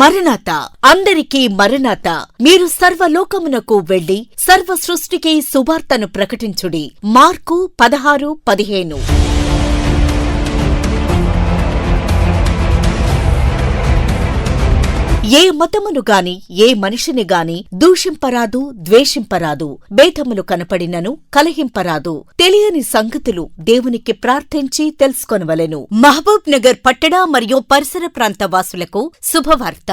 మరణాత అందరికీ మరణాత. మీరు సర్వలోకమునకు వెళ్లి సర్వ సృష్టికి సువార్తను ప్రకటించుడి. మార్కు 16:15. ఏ మతమును గాని ఏ మనిషిని గాని దూషింపరాదు, ద్వేషింపరాదు. భేదములు కనపడినను కలహింపరాదు. తెలియని సంగతులు దేవునికి ప్రార్థించి తెలుసుకొనవలెను. మహబూబ్ నగర్ పట్టణ మరియు పరిసర ప్రాంత వాసులకు శుభవార్త.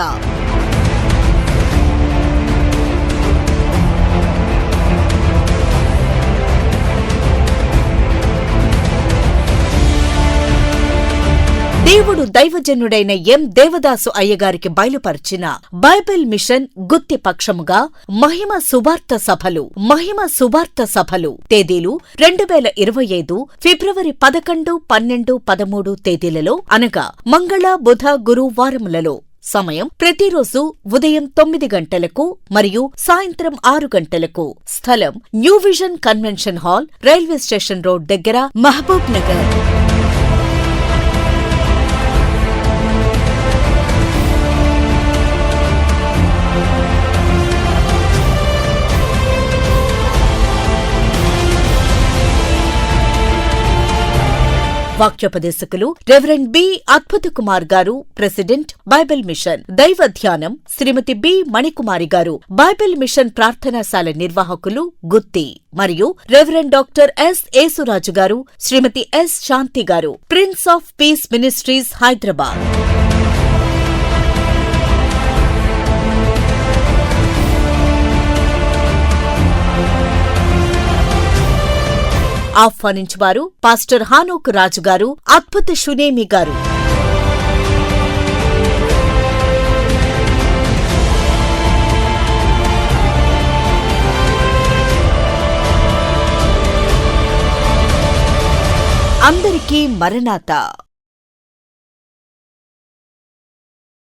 దేవుడు దైవజనుడైన ఎం దేవదాసు అయ్యగారికి బయలుపరిచిన బైబిల్ మిషన్ గుత్తి పక్షముగా మహిమ సువార్త సభలు తేదీలు 2025 ఫిబ్రవరి 11, 12, 13 తేదీలలో అనగా మంగళ, బుధ, గురు వారములలో. సమయం ప్రతిరోజు ఉదయం 9 గంటలకు మరియు సాయంత్రం 6 గంటలకు. స్థలం new vision convention hall, railway station road దగ్గర, మహబూబ్ నగర్. వాక్యోపదేశకులు రెవరెండ్ బి అద్భుత కుమార్ గారు, ప్రెసిడెంట్, బైబిల్ మిషన్. దైవ ధ్యానం శ్రీమతి బి మణికుమారి గారు, బైబిల్ మిషన్ ప్రార్థనాశాల నిర్వాహకులు, గుత్తి. మరియు రెవరెండ్ డాక్టర్ ఎస్ యేసురాజు గారు, శ్రీమతి S Shanti garu, prince of peace ministries, Hyderabad. ఆహ్వానించువారు పాస్టర్ హానోక్ రాజు గారు, అద్భుత షునేమి గారు. అందరికీ మరణాత.